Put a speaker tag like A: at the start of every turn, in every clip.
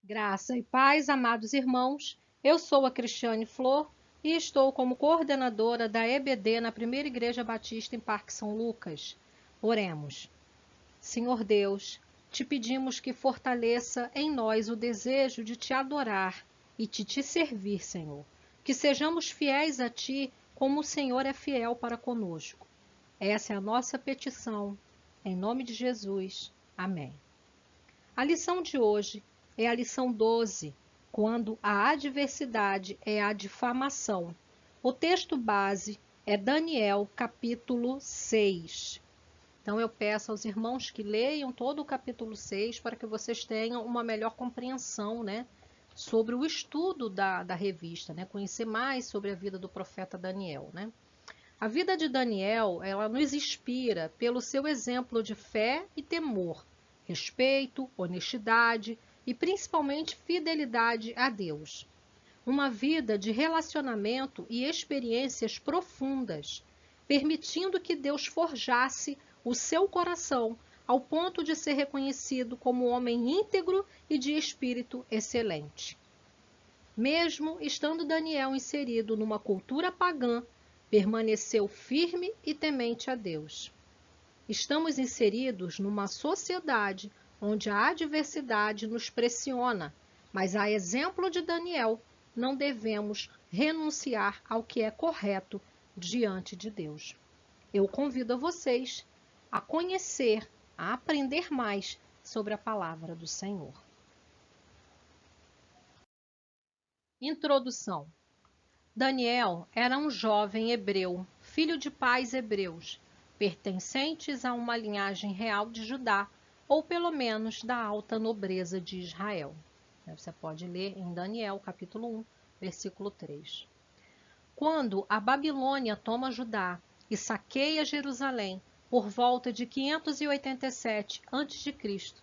A: Graça e paz, amados irmãos. Eu sou a Cristiane Flor e estou como coordenadora da EBD na Primeira Igreja Batista em Parque São Lucas. Oremos. Senhor Deus, te pedimos que fortaleça em nós o desejo de te adorar e de te servir, Senhor. Que sejamos fiéis a ti como o Senhor é fiel para conosco. Essa é a nossa petição. Em nome de Jesus. Amém. A lição de hoje é a lição 12, quando a adversidade é a difamação. O texto base é Daniel, capítulo 6. Então eu peço aos irmãos que leiam todo o capítulo 6 para que vocês tenham uma melhor compreensão, sobre o estudo da revista, conhecer mais sobre a vida do profeta Daniel, A vida de Daniel, ela nos inspira pelo seu exemplo de fé e temor, respeito, honestidade e principalmente fidelidade a Deus. Uma vida de relacionamento e experiências profundas, permitindo que Deus forjasse o seu coração ao ponto de ser reconhecido como homem íntegro e de espírito excelente. Mesmo estando Daniel inserido numa cultura pagã, permaneceu firme e temente a Deus. Estamos inseridos numa sociedade onde a adversidade nos pressiona, mas a exemplo de Daniel, não devemos renunciar ao que é correto diante de Deus. Eu convido a vocês a conhecer, a aprender mais sobre a palavra do Senhor. Introdução. Daniel era um jovem hebreu, filho de pais hebreus, pertencentes a uma linhagem real de Judá, ou pelo menos da alta nobreza de Israel. Você pode ler em Daniel, capítulo 1, versículo 3. Quando a Babilônia toma Judá e saqueia Jerusalém por volta de 587 a.C.,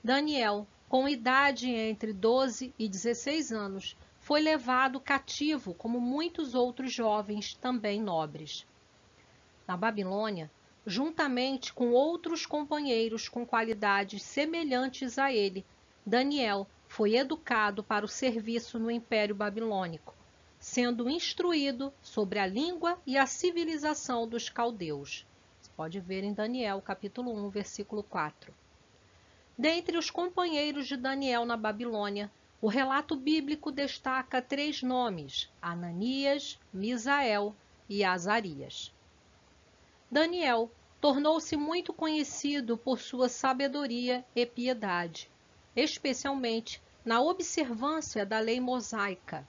A: Daniel, com idade entre 12 e 16 anos, foi levado cativo como muitos outros jovens também nobres. Na Babilônia, juntamente com outros companheiros com qualidades semelhantes a ele, Daniel foi educado para o serviço no Império Babilônico, sendo instruído sobre a língua e a civilização dos caldeus. Você pode ver em Daniel, capítulo 1, versículo 4. Dentre os companheiros de Daniel na Babilônia, o relato bíblico destaca 3 nomes: Ananias, Misael e Azarias. Daniel tornou-se muito conhecido por sua sabedoria e piedade, especialmente na observância da lei mosaica.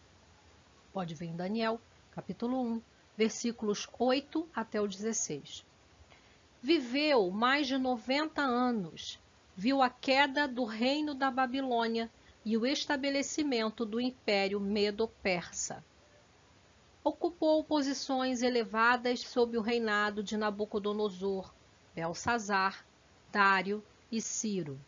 A: Pode ver em Daniel, capítulo 1, versículos 8 até o 16. Viveu mais de 90 anos, viu a queda do reino da Babilônia e o estabelecimento do Império Medo-Persa. Ocupou posições elevadas sob o reinado de Nabucodonosor, Belsazar, Dário e Ciro.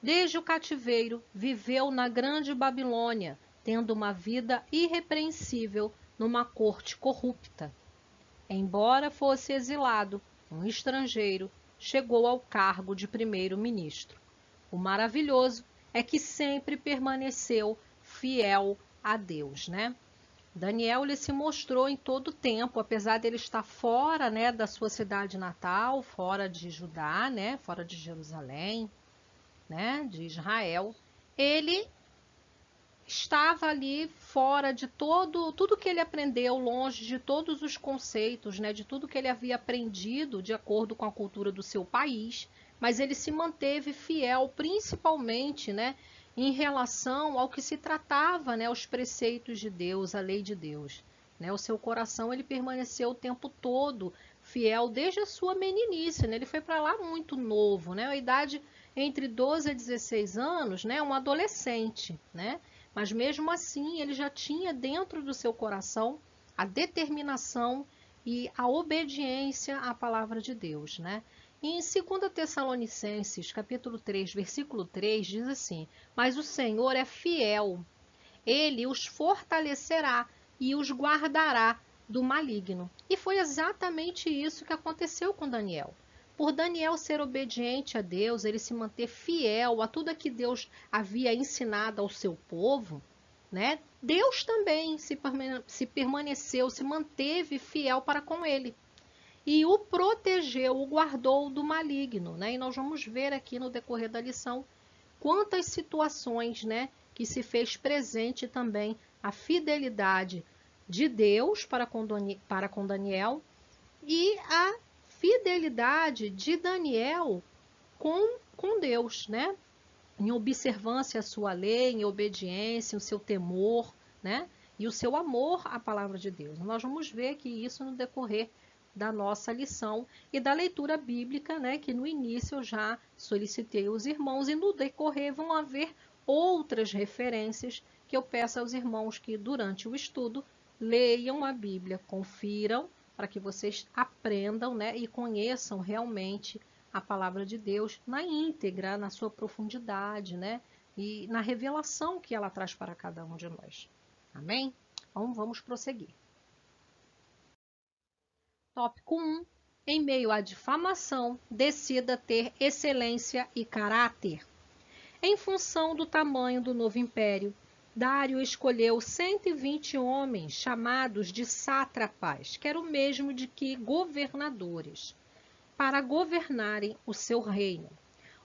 A: Desde o cativeiro, viveu na Grande Babilônia, tendo uma vida irrepreensível numa corte corrupta. Embora fosse exilado, um estrangeiro, chegou ao cargo de primeiro-ministro. O maravilhoso é que sempre permaneceu fiel a Deus, Daniel ele se mostrou em todo o tempo, apesar dele estar fora, da sua cidade natal, fora de Judá, fora de Jerusalém, de Israel, ele estava ali fora de tudo que ele aprendeu, longe de todos os conceitos, de tudo que ele havia aprendido de acordo com a cultura do seu país, mas ele se manteve fiel, principalmente, em relação ao que se tratava, aos preceitos de Deus, a lei de Deus. O seu coração ele permaneceu o tempo todo fiel desde a sua meninice, Ele foi para lá muito novo, a idade entre 12 a 16 anos, um adolescente, Mas mesmo assim, ele já tinha dentro do seu coração a determinação e a obediência à palavra de Deus, E em 2 Tessalonicenses, capítulo 3, versículo 3, diz assim: Mas o Senhor é fiel, Ele os fortalecerá e os guardará do maligno. E foi exatamente isso que aconteceu com Daniel. Por Daniel ser obediente a Deus, ele se manter fiel a tudo que Deus havia ensinado ao seu povo, né? Deus também se permaneceu, se manteve fiel para com ele. E o protegeu, o guardou do maligno, né? E nós vamos ver aqui no decorrer da lição quantas situações, né, que se fez presente também a fidelidade de Deus para com Daniel e a fidelidade de Daniel com Deus, né? Em observância à sua lei, em obediência, o seu temor, né? E o seu amor à palavra de Deus. Nós vamos ver que isso no decorrer da nossa lição e da leitura bíblica, né? Que no início eu já solicitei aos irmãos e no decorrer vão haver outras referências que eu peço aos irmãos que durante o estudo leiam a Bíblia, confiram para que vocês aprendam, né? E conheçam realmente a palavra de Deus na íntegra, na sua profundidade, né? E na revelação que ela traz para cada um de nós. Amém? Então, vamos prosseguir. Tópico 1. Em meio à difamação, decida ter excelência e caráter. Em função do tamanho do novo império, Dário escolheu 120 homens chamados de sátrapas, que era o mesmo de que governadores, para governarem o seu reino.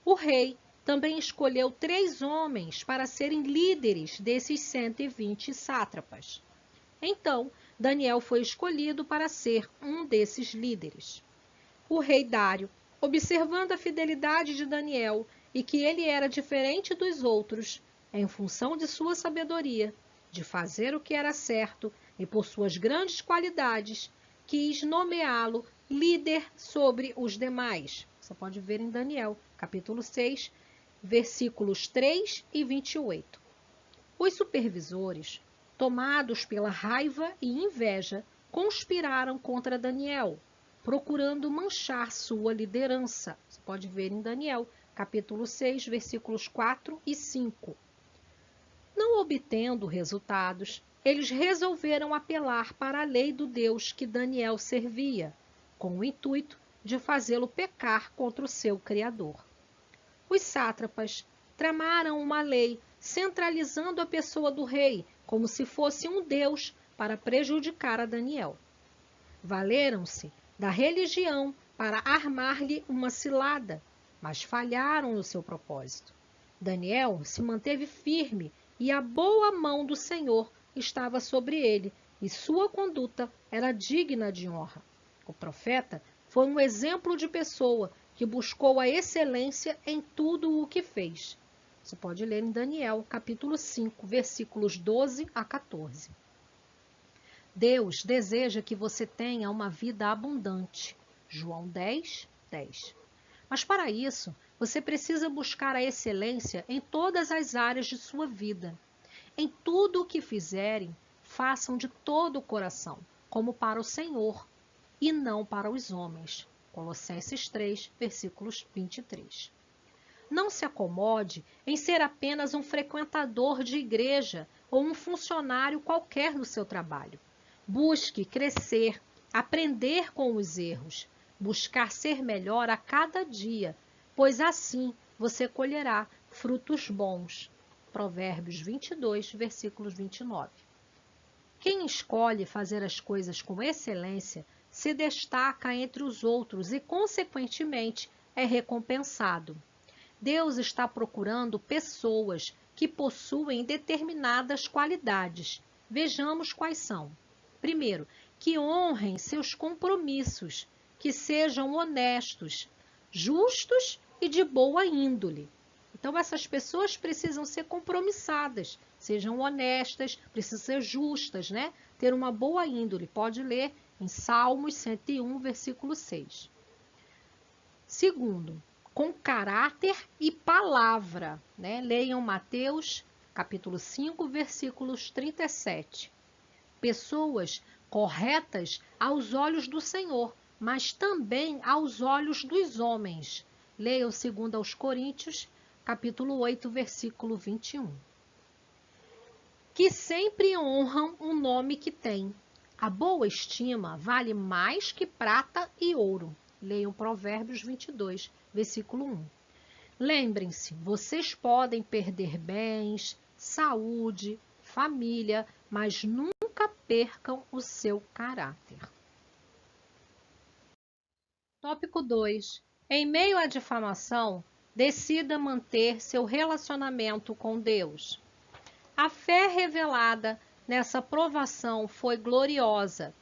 A: O rei também escolheu 3 homens para serem líderes desses 120 sátrapas. Então, Daniel foi escolhido para ser um desses líderes. O rei Dário, observando a fidelidade de Daniel e que ele era diferente dos outros, em função de sua sabedoria, de fazer o que era certo e por suas grandes qualidades, quis nomeá-lo líder sobre os demais. Você pode ver em Daniel, capítulo 6, versículos 3 e 28. Os supervisores, tomados pela raiva e inveja, conspiraram contra Daniel, procurando manchar sua liderança. Você pode ver em Daniel, capítulo 6, versículos 4 e 5. Não obtendo resultados, eles resolveram apelar para a lei do Deus que Daniel servia, com o intuito de fazê-lo pecar contra o seu Criador. Os sátrapas tramaram uma lei centralizando a pessoa do rei como se fosse um deus para prejudicar a Daniel. Valeram-se da religião para armar-lhe uma cilada, mas falharam no seu propósito. Daniel se manteve firme e a boa mão do Senhor estava sobre ele, e sua conduta era digna de honra. O profeta foi um exemplo de pessoa que buscou a excelência em tudo o que fez. Você pode ler em Daniel, capítulo 5, versículos 12 a 14. Deus deseja que você tenha uma vida abundante. João 10, 10. Mas para isso, você precisa buscar a excelência em todas as áreas de sua vida. Em tudo o que fizerem, façam de todo o coração, como para o Senhor, e não para os homens. Colossenses 3, versículos 23. Não se acomode em ser apenas um frequentador de igreja ou um funcionário qualquer no seu trabalho. Busque crescer, aprender com os erros, buscar ser melhor a cada dia, pois assim você colherá frutos bons. Provérbios 22, versículos 29. Quem escolhe fazer as coisas com excelência se destaca entre os outros e, consequentemente, é recompensado. Deus está procurando pessoas que possuem determinadas qualidades. Vejamos quais são. Primeiro, que honrem seus compromissos, que sejam honestos, justos e de boa índole. Então, essas pessoas precisam ser compromissadas, sejam honestas, precisam ser justas, né? Ter uma boa índole. Pode ler em Salmos 101, versículo 6. Segundo, com caráter e palavra, né? Leiam Mateus, capítulo 5, versículos 37. Pessoas corretas aos olhos do Senhor, mas também aos olhos dos homens. Leiam 2 aos Coríntios, capítulo 8, versículo 21. Que sempre honram o nome que têm. A boa estima vale mais que prata e ouro. Leiam Provérbios 22, versículo 1. Lembrem-se, vocês podem perder bens, saúde, família, mas nunca percam o seu caráter. Tópico 2. Em meio à difamação, decida manter seu relacionamento com Deus. A fé revelada nessa provação foi gloriosa.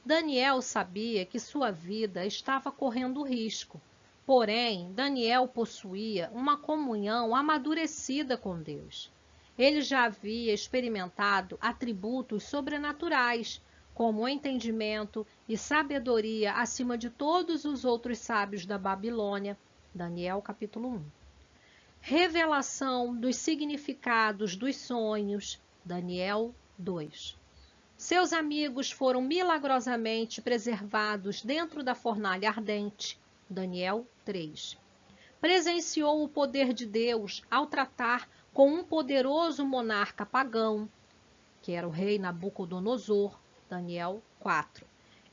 A: Daniel sabia que sua vida estava correndo risco. Porém, Daniel possuía uma comunhão amadurecida com Deus. Ele já havia experimentado atributos sobrenaturais, como o entendimento e sabedoria acima de todos os outros sábios da Babilônia. Daniel capítulo 1. Revelação dos significados dos sonhos. Daniel 2. Seus amigos foram milagrosamente preservados dentro da fornalha ardente. Daniel 3. Presenciou o poder de Deus ao tratar com um poderoso monarca pagão, que era o rei Nabucodonosor. Daniel 4.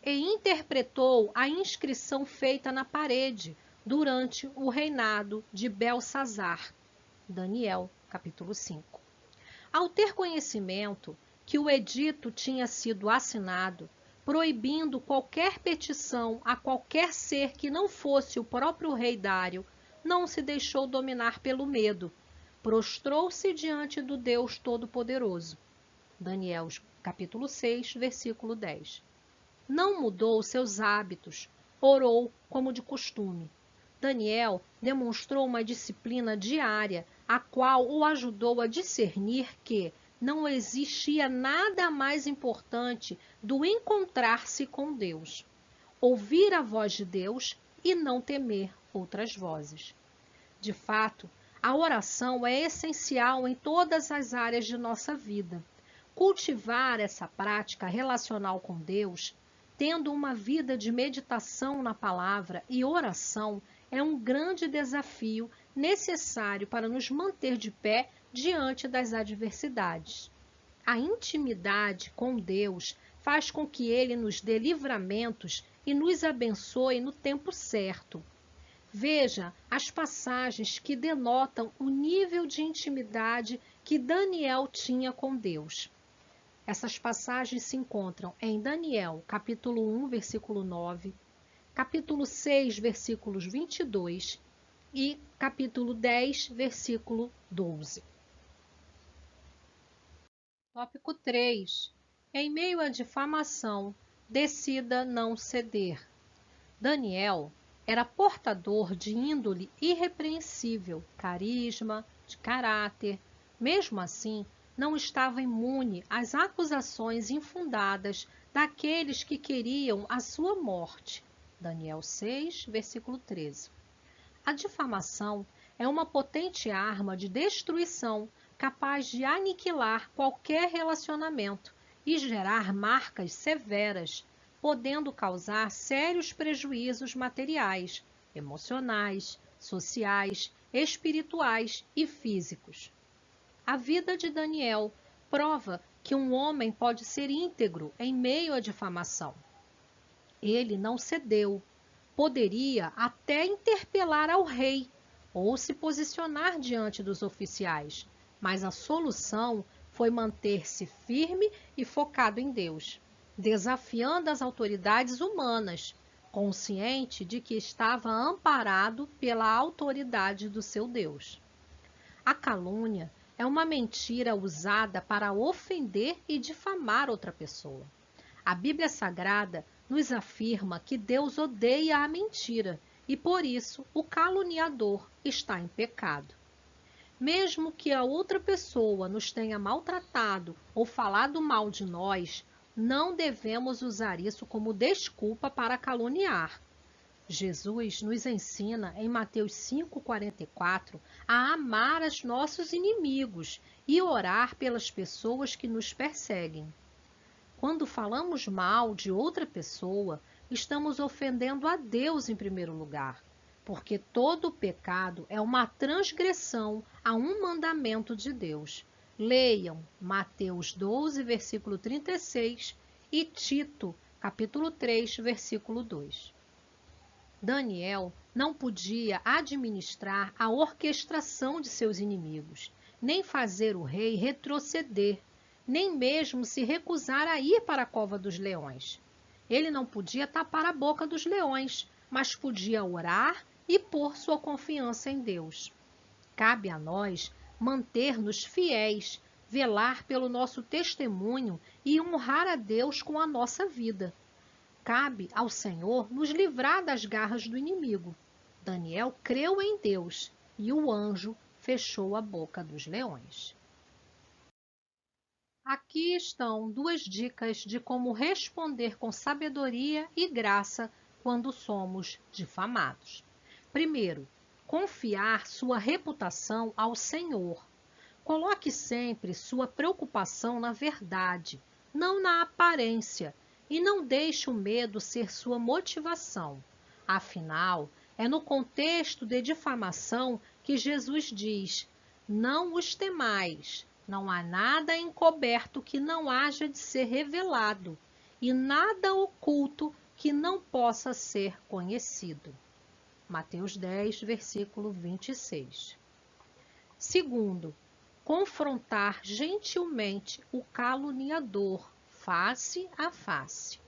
A: E interpretou a inscrição feita na parede durante o reinado de Belsazar. Daniel capítulo 5. Ao ter conhecimento que o edito tinha sido assinado, proibindo qualquer petição a qualquer ser que não fosse o próprio rei Dário, não se deixou dominar pelo medo. Prostrou-se diante do Deus Todo-Poderoso. Daniel, capítulo 6, versículo 10. Não mudou seus hábitos, orou como de costume. Daniel demonstrou uma disciplina diária, a qual o ajudou a discernir que não existia nada mais importante do encontrar-se com Deus, ouvir a voz de Deus e não temer outras vozes. De fato, a oração é essencial em todas as áreas de nossa vida. Cultivar essa prática relacional com Deus, tendo uma vida de meditação na palavra e oração, é um grande desafio necessário para nos manter de pé diante das adversidades. A intimidade com Deus faz com que Ele nos dê livramentos e nos abençoe no tempo certo. Veja as passagens que denotam o nível de intimidade que Daniel tinha com Deus. Essas passagens se encontram em Daniel, capítulo 1, versículo 9, capítulo 6, versículos 22 e capítulo 10, versículo 12. Tópico 3. Em meio à difamação, decida não ceder. Daniel era portador de índole irrepreensível, carisma, de caráter. Mesmo assim, não estava imune às acusações infundadas daqueles que queriam a sua morte. Daniel 6, versículo 13. A difamação é uma potente arma de destruição capaz de aniquilar qualquer relacionamento e gerar marcas severas, podendo causar sérios prejuízos materiais, emocionais, sociais, espirituais e físicos. A vida de Daniel prova que um homem pode ser íntegro em meio à difamação. Ele não cedeu. Poderia até interpelar ao rei ou se posicionar diante dos oficiais, mas a solução foi manter-se firme e focado em Deus, desafiando as autoridades humanas, consciente de que estava amparado pela autoridade do seu Deus. A calúnia é uma mentira usada para ofender e difamar outra pessoa. A Bíblia Sagrada nos afirma que Deus odeia a mentira e, por isso, o caluniador está em pecado. Mesmo que a outra pessoa nos tenha maltratado ou falado mal de nós, não devemos usar isso como desculpa para caluniar. Jesus nos ensina em Mateus 5,44 a amar os nossos inimigos e orar pelas pessoas que nos perseguem. Quando falamos mal de outra pessoa, estamos ofendendo a Deus em primeiro lugar, porque todo pecado é uma transgressão a um mandamento de Deus. Leiam Mateus 12, versículo 36 e Tito, capítulo 3, versículo 2. Daniel não podia administrar a orquestração de seus inimigos, nem fazer o rei retroceder, nem mesmo se recusar a ir para a cova dos leões. Ele não podia tapar a boca dos leões, mas podia orar e pôr sua confiança em Deus. Cabe a nós manter-nos fiéis, velar pelo nosso testemunho e honrar a Deus com a nossa vida. Cabe ao Senhor nos livrar das garras do inimigo. Daniel creu em Deus e o anjo fechou a boca dos leões. Aqui estão 2 dicas de como responder com sabedoria e graça quando somos difamados. Primeiro, confiar sua reputação ao Senhor. Coloque sempre sua preocupação na verdade, não na aparência, e não deixe o medo ser sua motivação. Afinal, é no contexto de difamação que Jesus diz: não os temais, não há nada encoberto que não haja de ser revelado, e nada oculto que não possa ser conhecido. Mateus 10, versículo 26. Segundo, confrontar gentilmente o caluniador, face a face.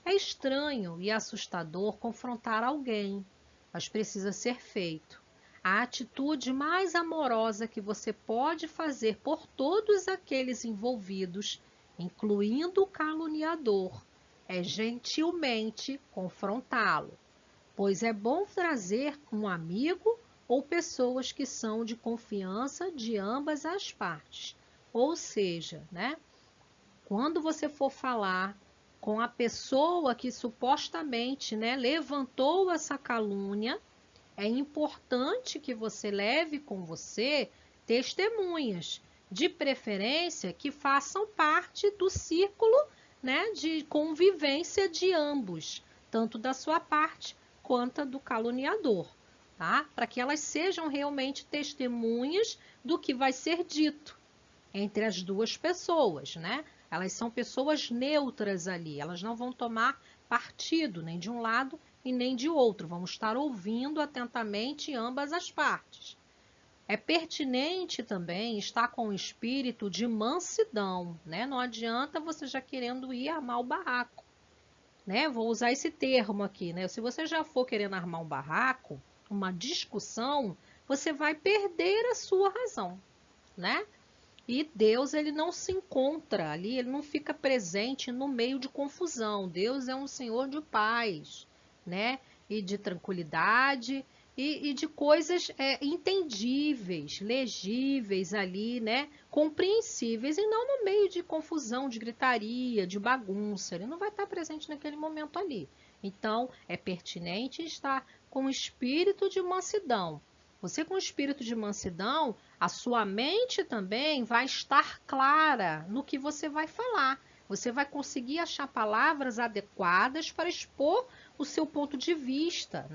A: É estranho e assustador confrontar alguém, mas precisa ser feito. A atitude mais amorosa que você pode fazer por todos aqueles envolvidos, incluindo o caluniador, é gentilmente confrontá-lo, pois é bom trazer um amigo ou pessoas que são de confiança de ambas as partes. Ou seja, quando você for falar com a pessoa que supostamente levantou essa calúnia, é importante que você leve com você testemunhas, de preferência que façam parte do círculo de convivência de ambos, tanto da sua parte quanto do caluniador, tá? Para que elas sejam realmente testemunhas do que vai ser dito entre as duas pessoas, Elas são pessoas neutras ali, elas não vão tomar partido nem de um lado e nem de outro, vão estar ouvindo atentamente ambas as partes. É pertinente também estar com o espírito de mansidão, Não adianta você já querendo ir armar o barraco, Vou usar esse termo aqui, Se você já for querendo armar um barraco, uma discussão, você vai perder a sua razão, E Deus, ele não se encontra ali, ele não fica presente no meio de confusão. Deus é um Senhor de paz, E de tranquilidade e de coisas entendíveis, legíveis ali, Compreensíveis e não no meio de confusão, de gritaria, de bagunça. Ele não vai estar presente naquele momento ali. Então, é pertinente estar com o espírito de mansidão. Você com o espírito de mansidão, a sua mente também vai estar clara no que você vai falar. Você vai conseguir achar palavras adequadas para expor o seu ponto de vista,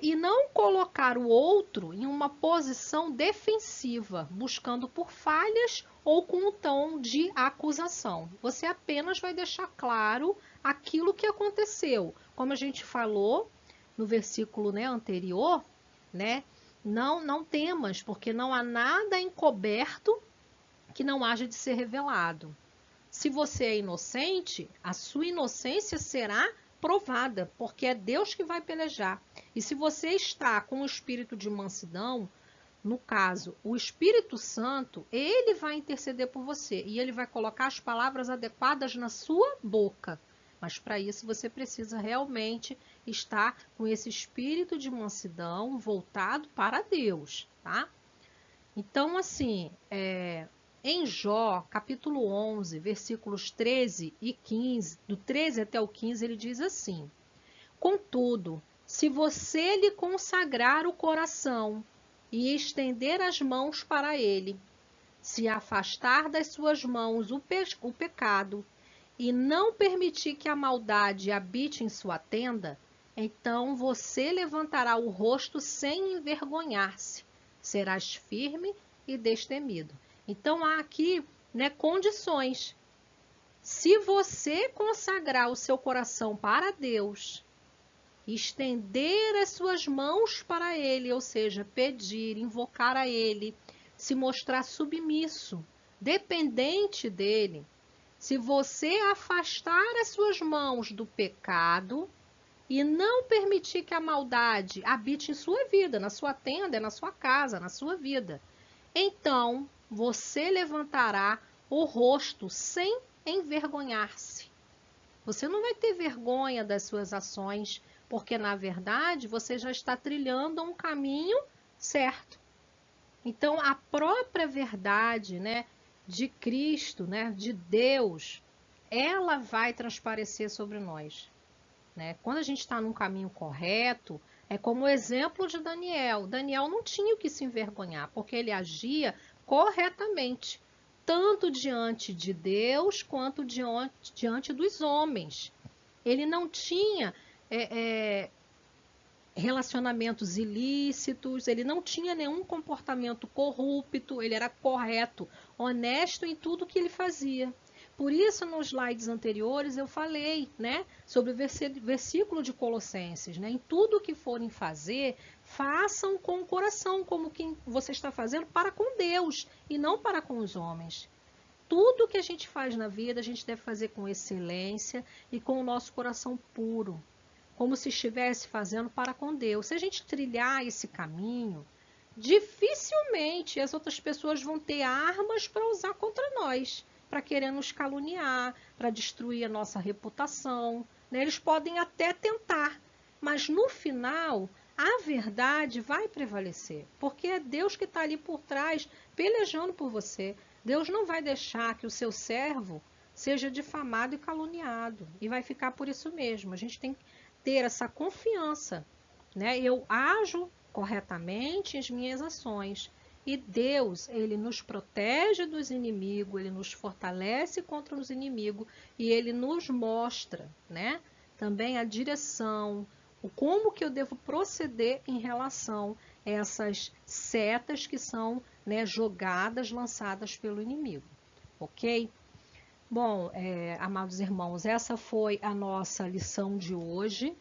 A: E não colocar o outro em uma posição defensiva, buscando por falhas ou com um tom de acusação. Você apenas vai deixar claro aquilo que aconteceu. Como a gente falou no versículo anterior, não temas, porque não há nada encoberto que não haja de ser revelado. Se você é inocente, a sua inocência será provada, porque é Deus que vai pelejar. E se você está com o espírito de mansidão, no caso, o Espírito Santo, ele vai interceder por você e ele vai colocar as palavras adequadas na sua boca. Mas para isso você precisa realmente estar com esse espírito de mansidão voltado para Deus, tá? Então, assim, em Jó, capítulo 11, versículos 13 e 15, do 13 até o 15, ele diz assim: contudo, se você lhe consagrar o coração e estender as mãos para ele, se afastar das suas mãos o pecado, e não permitir que a maldade habite em sua tenda, então você levantará o rosto sem envergonhar-se, serás firme e destemido. Então há aqui condições. Se você consagrar o seu coração para Deus, estender as suas mãos para Ele, ou seja, pedir, invocar a Ele, se mostrar submisso, dependente dEle. Se você afastar as suas mãos do pecado e não permitir que a maldade habite em sua vida, na sua tenda, na sua casa, na sua vida, então você levantará o rosto sem envergonhar-se. Você não vai ter vergonha das suas ações, porque na verdade você já está trilhando um caminho certo. Então a própria verdade, né, de Cristo, né, de Deus, ela vai transparecer sobre nós, né? Quando a gente está num caminho correto, é como o exemplo de Daniel. Daniel não tinha o que se envergonhar, porque ele agia corretamente, tanto diante de Deus quanto diante dos homens. Ele não tinha relacionamentos ilícitos, ele não tinha nenhum comportamento corrupto, ele era correto, honesto em tudo que ele fazia. Por isso, nos slides anteriores, eu falei, né, sobre o versículo de Colossenses, né? Em tudo que forem fazer, façam com o coração, como quem você está fazendo para com Deus e não para com os homens. Tudo que a gente faz na vida, a gente deve fazer com excelência e com o nosso coração puro, como se estivesse fazendo para com Deus. Se a gente trilhar esse caminho, dificilmente as outras pessoas vão ter armas para usar contra nós, para querer nos caluniar, para destruir a nossa reputação, né? Eles podem até tentar, mas no final a verdade vai prevalecer, porque é Deus que está ali por trás, pelejando por você. Deus não vai deixar que o seu servo seja difamado e caluniado, e vai ficar por isso mesmo. A gente tem que ter essa confiança, né? Eu ajo corretamente as minhas ações. E Deus, ele nos protege dos inimigos, ele nos fortalece contra os inimigos e ele nos mostra, né, também a direção, o como que eu devo proceder em relação a essas setas que são, né, jogadas, lançadas pelo inimigo, ok? Bom, amados irmãos, essa foi a nossa lição de hoje.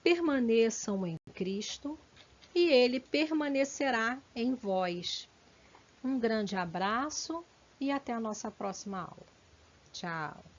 A: Permaneçam em Cristo e Ele permanecerá em vós. Um grande abraço e até a nossa próxima aula. Tchau!